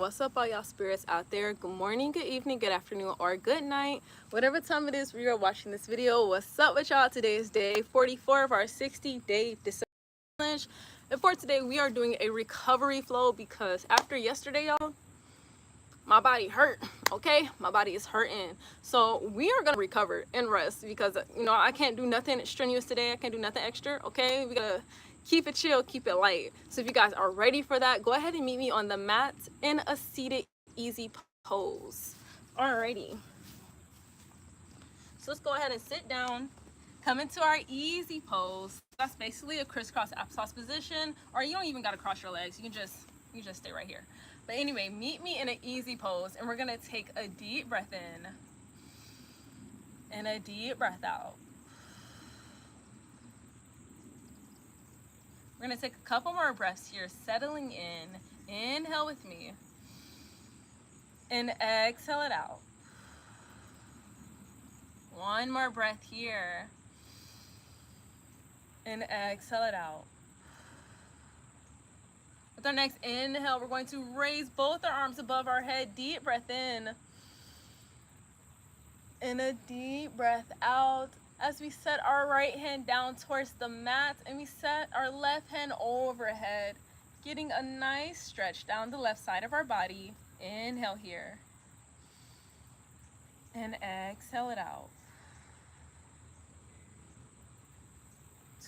What's up, all y'all spirits out there? Good morning, good evening, good afternoon, or good night, whatever time it is we are watching this video. What's up with y'all? Today is day 44 of our 60-day December challenge, and for today we are doing a recovery flow because after yesterday, y'all, my body hurt. Okay, my body is hurting, so we are gonna recover and rest because I can't do nothing strenuous today. I can't do nothing extra. Okay, we gotta keep it chill, keep it light. So if you guys are ready for that, go ahead and meet me on the mat in a seated easy pose. Alrighty, so let's go ahead and sit down, come into our easy pose. That's basically a crisscross applesauce position, or you don't even gotta cross your legs. You can just stay right here. But anyway, meet me in an easy pose, and we're gonna take a deep breath in and a deep breath out. We're gonna take a couple more breaths here, settling in. Inhale with me and exhale it out. One more breath here and exhale it out. With our next inhale, we're going to raise both our arms above our head. Deep breath in and a deep breath out as we set our right hand down towards the mat and we set our left hand overhead, getting a nice stretch down the left side of our body. Inhale here and exhale it out.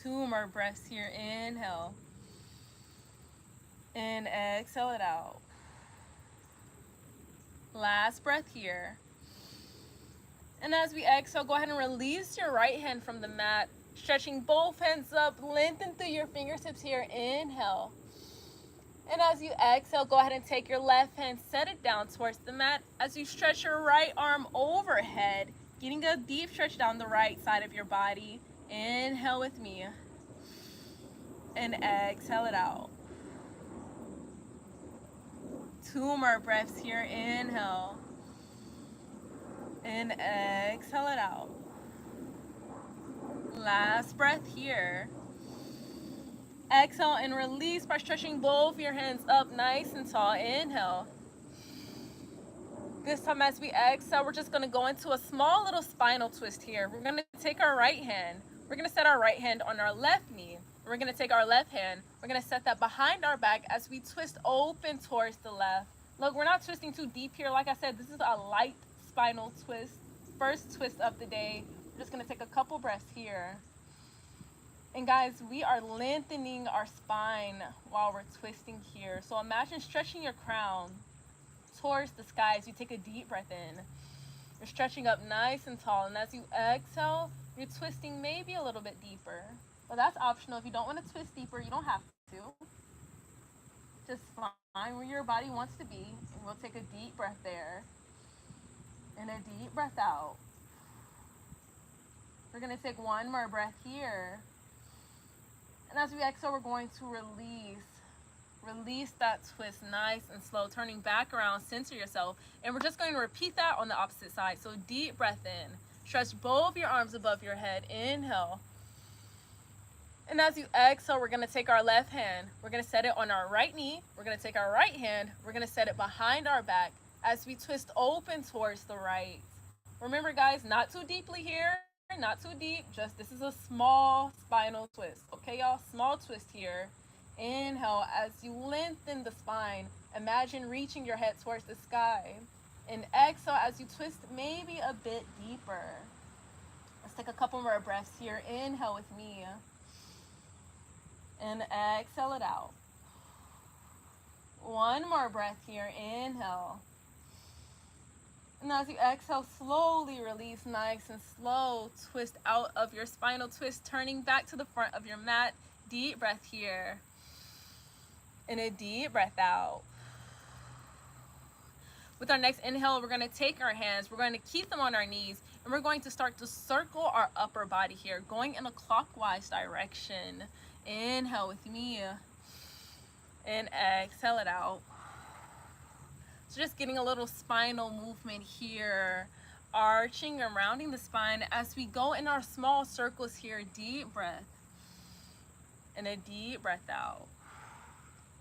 Two more breaths here. Inhale and exhale it out. Last breath here. And as we exhale, go ahead and release your right hand from the mat, stretching both hands up, lengthen through your fingertips here. Inhale. And as you exhale, go ahead and take your left hand, set it down towards the mat as you stretch your right arm overhead, getting a deep stretch down the right side of your body. Inhale with me and exhale it out. Two more breaths here. Inhale and exhale it out. Last breath here. Exhale and release by stretching both your hands up nice and tall. Inhale. This time as we exhale, we're just going to go into a small little spinal twist here. We're going to take our right hand. We're going to set our right hand on our left knee. We're going to take our left hand. We're going to set that behind our back as we twist open towards the left. Look, we're not twisting too deep here. Like I said, this is a light spinal twist. First twist of the day. We're just going to take a couple breaths here. And guys, we are lengthening our spine while we're twisting here. So imagine stretching your crown towards the sky as you take a deep breath in. You're stretching up nice and tall. And as you exhale, you're twisting maybe a little bit deeper. But that's optional. If you don't want to twist deeper, you don't have to. Just find where your body wants to be. And we'll take a deep breath there. And a deep breath out. We're going to take one more breath here. And as we exhale, we're going to release that twist nice and slow, turning back around, center yourself. And we're just going to repeat that on the opposite side. So deep breath in. Stretch both your arms above your head. Inhale. And as you exhale, we're going to take our left hand. We're going to set it on our right knee. We're going to take our right hand. We're going to set it behind our back as we twist open towards the right. Remember, guys, not too deeply here. Not too deep. Just this is a small spinal twist. Okay, y'all? Small twist here. Inhale as you lengthen the spine. Imagine reaching your head towards the sky. And exhale as you twist maybe a bit deeper. Let's take a couple more breaths here. Inhale with me. And exhale it out. One more breath here. Inhale. And as you exhale, slowly release, nice and slow. Twist out of your spinal twist, turning back to the front of your mat. Deep breath here. And a deep breath out. With our next inhale, we're going to take our hands, we're going to keep them on our knees, and we're going to start to circle our upper body here, going in a clockwise direction. Inhale with me. And exhale it out. So just getting a little spinal movement here, arching and rounding the spine as we go in our small circles here. Deep breath and a deep breath out.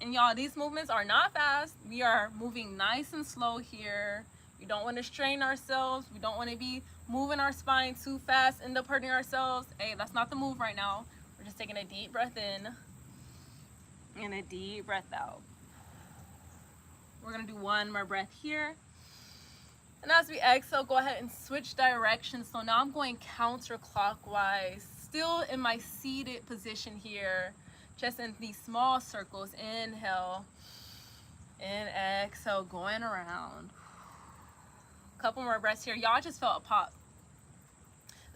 And y'all, these movements are not fast. We are moving nice and slow here. We don't want to strain ourselves. We don't want to be moving our spine too fast, end up hurting ourselves. Hey, that's not the move right now. We're just taking a deep breath in and a deep breath out. We're gonna do one more breath here. And as we exhale, go ahead and switch directions. So now I'm going counterclockwise, still in my seated position here, just in these small circles. Inhale and exhale, going around. Couple more breaths here. Y'all just felt a pop.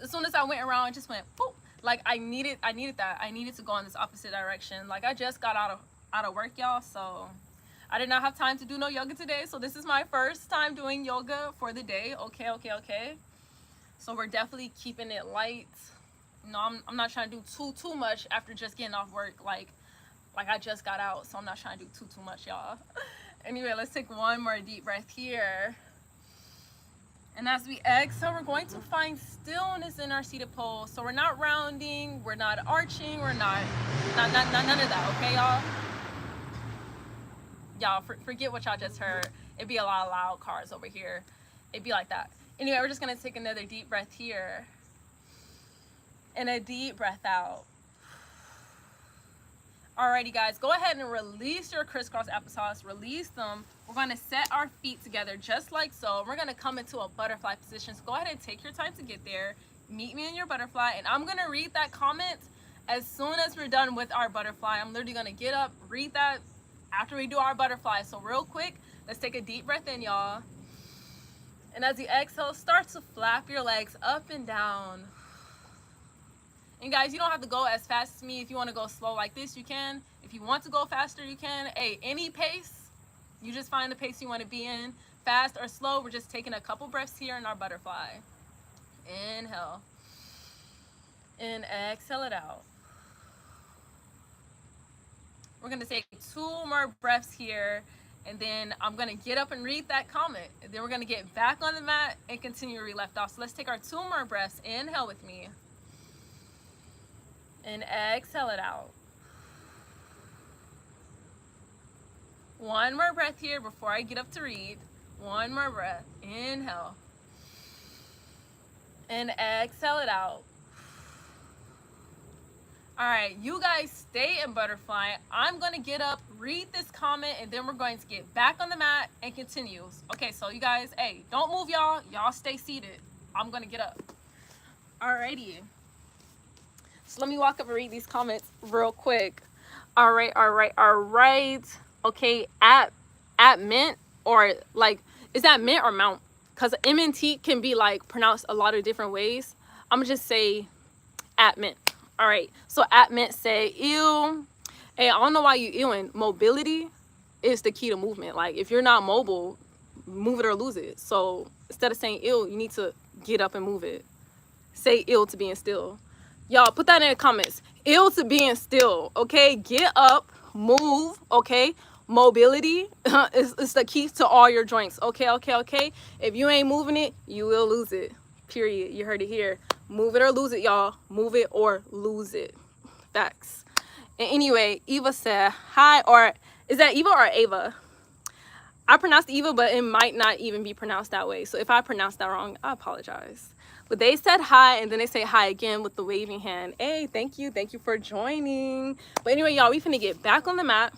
As soon as I went around, it just went boop. Like I needed that. I needed to go in this opposite direction. Like I just got out of work, y'all, so I did not have time to do no yoga today. So this is my first time doing yoga for the day. Okay. So we're definitely keeping it light. No, I'm not trying to do too much after just getting off work. Like I just got out, so I'm not trying to do too much, y'all. Anyway, let's take one more deep breath here. And as we exhale, we're going to find stillness in our seated pose. So we're not rounding, we're not arching, we're not none of that, okay, y'all? Y'all, forget what y'all just heard. It'd be a lot of loud cars over here. It'd be like that. Anyway, we're just gonna take another deep breath here. And a deep breath out. Alrighty guys, go ahead and release your crisscross applesauce, release them. We're gonna set our feet together just like so. We're gonna come into a butterfly position. So go ahead and take your time to get there. Meet me in your butterfly, and I'm gonna read that comment as soon as we're done with our butterfly. I'm literally gonna get up, read that after we do our butterfly. So real quick, let's take a deep breath in, y'all. And as you exhale, start to flap your legs up and down. And guys, you don't have to go as fast as me. If you want to go slow like this, you can. If you want to go faster, you can. Hey, any pace, you just find the pace you want to be in. Fast or slow, we're just taking a couple breaths here in our butterfly. Inhale. And exhale it out. We're going to take 2 more breaths here. And then I'm going to get up and read that comment. And then we're going to get back on the mat and continue where we left off. So let's take our 2 more breaths. Inhale with me. And exhale it out. 1 more breath here before I get up to read. 1 more breath. Inhale. And exhale it out. All right, you guys stay in butterfly. I'm going to get up, read this comment, and then we're going to get back on the mat and continue. Okay, so you guys, hey, don't move, y'all. Y'all stay seated. I'm going to get up. Alrighty. So let me walk up and read these comments real quick. All right. Okay, at mint, or like, is that mint or mount? Because MNT can be like pronounced a lot of different ways. I'm gonna just say at mint. All right, so at mint say ew. Hey, I don't know why you ewing. Mobility is the key to movement. Like if you're not mobile, move it or lose it. So instead of saying ill, you need to get up and move it. Say ill to being still. Y'all put that in the comments. Ill to being still, okay? Get up, move, okay? Mobility is the key to all your joints, okay? If you ain't moving it, you will lose it, period. You heard it here. Move it or lose it, y'all. Move it or lose it. Facts. And anyway, Eva said, hi, or is that Eva or Ava? I pronounced Eva, but it might not even be pronounced that way. So if I pronounced that wrong, I apologize. But they said hi, and then they say hi again with the waving hand. Hey, thank you for joining. But anyway, y'all, we finna get back on the mat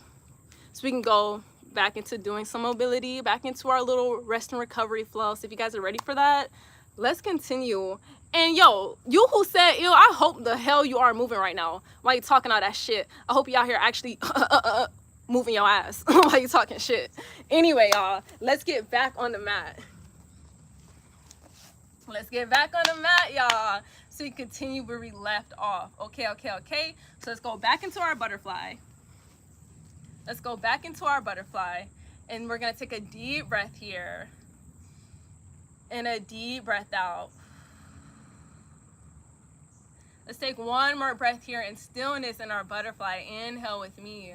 so we can go back into doing some mobility, back into our little rest and recovery flow. So if you guys are ready for that, let's continue. And yo, you who said ew, I hope the hell you are moving right now while you talking all that shit. I hope you out here actually moving your ass while you talking shit. Anyway, y'all, let's get back on the mat. Let's get back on the mat, y'all, so we continue where we left off. Okay. So let's go back into our butterfly. Let's go back into our butterfly, and we're gonna take a deep breath here and a deep breath out. Let's take 1 more breath here in stillness in our butterfly. Inhale with me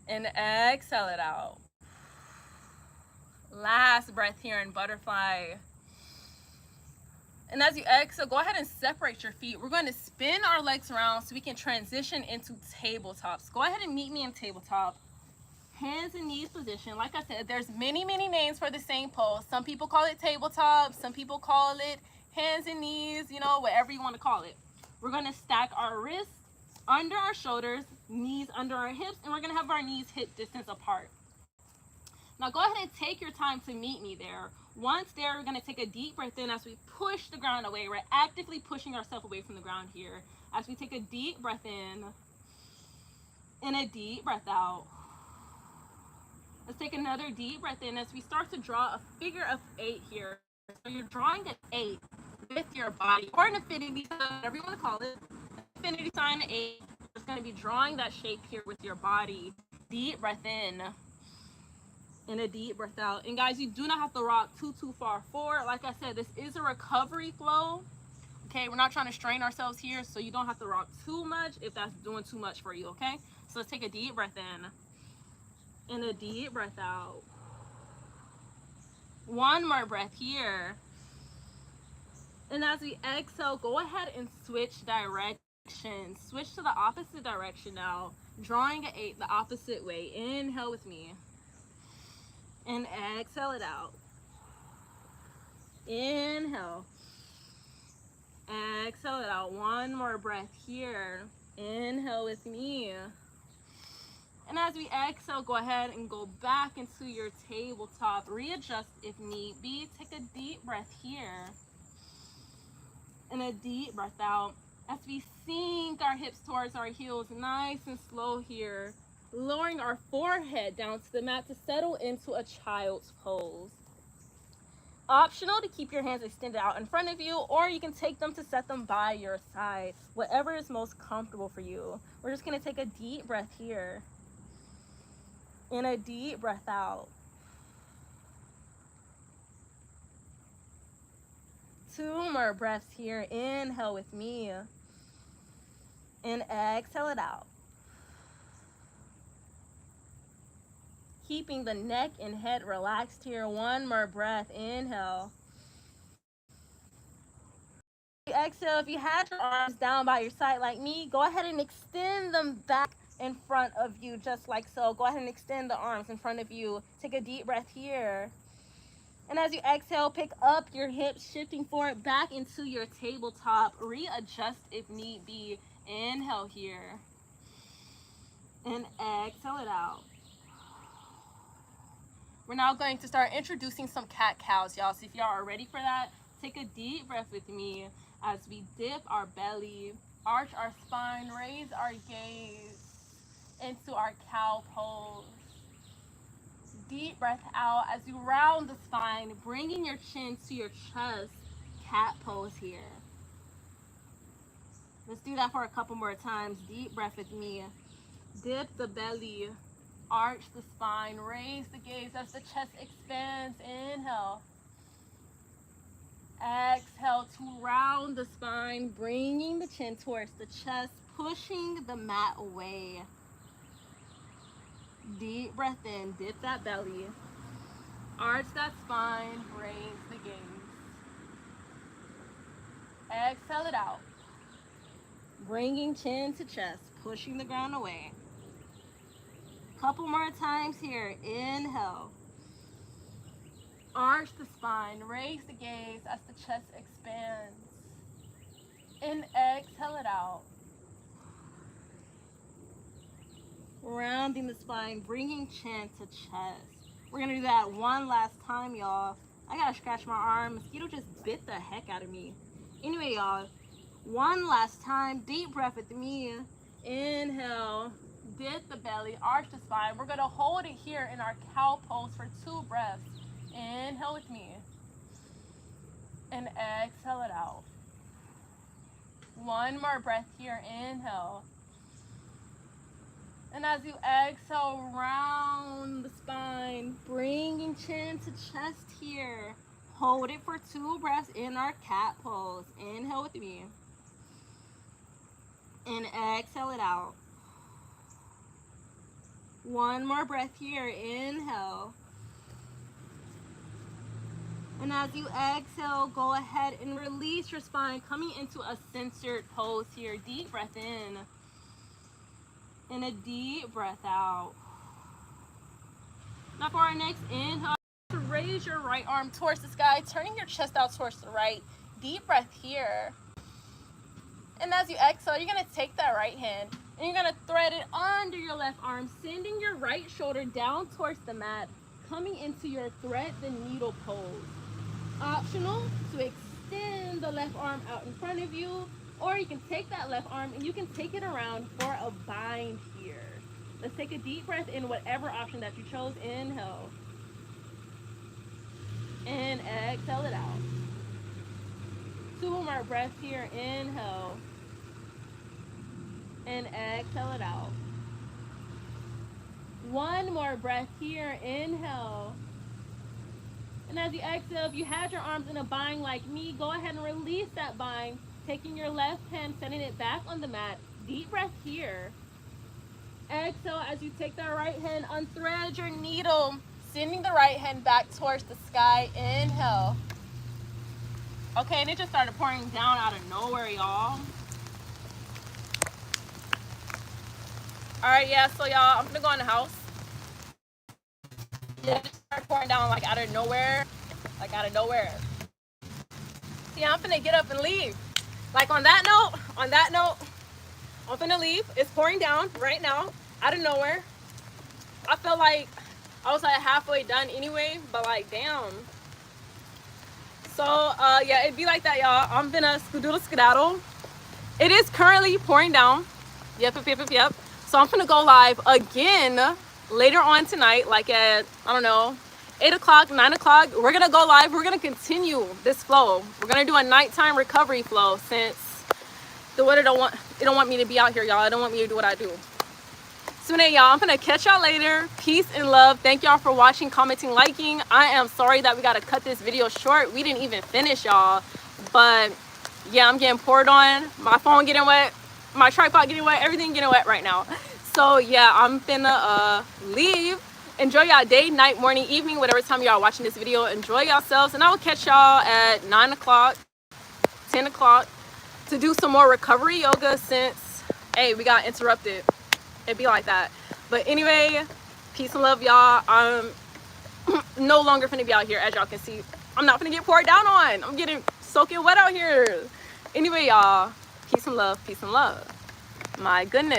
and exhale it out. Last breath here in butterfly. And as you exhale, go ahead and separate your feet. We're going to spin our legs around so we can transition into tabletops. Go ahead and meet me in tabletop. Hands and knees position. Like I said, there's many names for the same pose. Some people call it tabletop. Some people call it hands and knees, you know, whatever you want to call it. We're going to stack our wrists under our shoulders, knees under our hips, and we're going to have our knees hip distance apart. Now go ahead and take your time to meet me there. Once there, we're going to take a deep breath in as we push the ground away. We're actively pushing ourselves away from the ground here. As we take a deep breath in and a deep breath out. Let's take another deep breath in as we start to draw a figure of 8 here. So you're drawing an 8 with your body, or an infinity sign, whatever you want to call it. Infinity sign 8. It's going to be drawing that shape here with your body. Deep breath in. And a deep breath out. And guys, you do not have to rock too far forward. Like I said, this is a recovery flow. Okay, we're not trying to strain ourselves here, so you don't have to rock too much if that's doing too much for you, okay? So let's take a deep breath in and a deep breath out. One more breath here. And as we exhale, go ahead and switch directions. Switch to the opposite direction now, drawing an 8 the opposite way. Inhale with me. And exhale it out. Inhale. Exhale it out. One more breath here. Inhale with me. And as we exhale, go ahead and go back into your tabletop. Readjust if need be. Take a deep breath here. And a deep breath out. As we sink our hips towards our heels, nice and slow here. Lowering our forehead down to the mat to settle into a child's pose. Optional to keep your hands extended out in front of you, or you can take them to set them by your side. Whatever is most comfortable for you. We're just going to take a deep breath here. And a deep breath out. 2 more breaths here. Inhale with me. And exhale it out. Keeping the neck and head relaxed here. 1 more breath. Inhale. Exhale. If you had your arms down by your side like me, go ahead and extend them back in front of you, just like so. Go ahead and extend the arms in front of you. Take a deep breath here. And as you exhale, pick up your hips, shifting forward back into your tabletop. Readjust if need be. Inhale here. And exhale it out. We're now going to start introducing some cat-cows, y'all. So if y'all are ready for that, take a deep breath with me as we dip our belly, arch our spine, raise our gaze into our cow pose. Deep breath out as you round the spine, bringing your chin to your chest, cat pose here. Let's do that for a couple more times. Deep breath with me. Dip the belly. Arch the spine, raise the gaze as the chest expands. Inhale. Exhale to round the spine, bringing the chin towards the chest, pushing the mat away. Deep breath in, dip that belly. Arch that spine, raise the gaze. Exhale it out. Bringing chin to chest, pushing the ground away. Couple more times here. Inhale. Arch the spine, raise the gaze as the chest expands. And exhale it out. Rounding the spine, bringing chin to chest. We're gonna do that one last time, y'all. I gotta scratch my arm. Mosquito just bit the heck out of me. Anyway, y'all, one last time. Deep breath with me. Inhale. Dip the belly, arch the spine. We're gonna hold it here in our cow pose for 2 breaths. Inhale with me. And exhale it out. 1 more breath here. Inhale. And as you exhale, round the spine, bringing chin to chest here. Hold it for 2 breaths in our cat pose. Inhale with me. And exhale it out. 1 more breath here. Inhale. And as you exhale, go ahead and release your spine, coming into a centered pose here. Deep breath in. And a deep breath out. Now for our next inhale, raise your right arm towards the sky, turning your chest out towards the right. Deep breath here. And as you exhale, you're going to take that right hand and you're going to thread it under your left arm, sending your right shoulder down towards the mat, coming into your thread the needle pose. Optional to extend the left arm out in front of you, or you can take that left arm and you can take it around for a bind here. Let's take a deep breath in, whatever option that you chose. Inhale. And exhale it out. 2 more breaths here. Inhale. And exhale it out. 1 more breath here. Inhale. And as you exhale, if you had your arms in a bind like me, go ahead and release that bind, taking your left hand, setting it back on the mat. Deep breath here. Exhale as you take that right hand, unthread your needle, sending the right hand back towards the sky. Inhale. Okay, and it just started pouring down out of nowhere, y'all. All right, yeah, so y'all, I'm gonna go in the house. Yeah, it just started pouring down like out of nowhere. Yeah, I'm gonna get up and leave. Like on that note, I'm gonna leave. It's pouring down right now, out of nowhere. I felt like I was like halfway done anyway, but like, damn. So, yeah, it'd be like that, y'all. I'm gonna skedaddle. It is currently pouring down. Yep. So I'm gonna go live again later on tonight, like at, I don't know, 8 o'clock, 9 o'clock. We're gonna go live. We're gonna continue this flow. We're gonna do a nighttime recovery flow since the weather don't want me to be out here, y'all. I don't want me to do what I do. So anyway, y'all, I'm gonna catch y'all later. Peace and love. Thank y'all for watching, commenting, liking. I am sorry that we gotta cut this video short. We didn't even finish, y'all. But yeah, I'm getting poured on. My phone getting wet. My tripod getting wet. Everything getting wet right now. So yeah, I'm finna leave. Enjoy y'all day, night, morning, evening, whatever time y'all watching this video. Enjoy yourselves, and I will catch y'all at 9 o'clock, 10 o'clock to do some more recovery yoga since, hey, we got interrupted. It'd be like that. But anyway, peace and love, y'all. I'm no longer finna be out here. As y'all can see, I'm not finna get poured down on. I'm getting soaking wet out here. Anyway, y'all, peace and love. My goodness.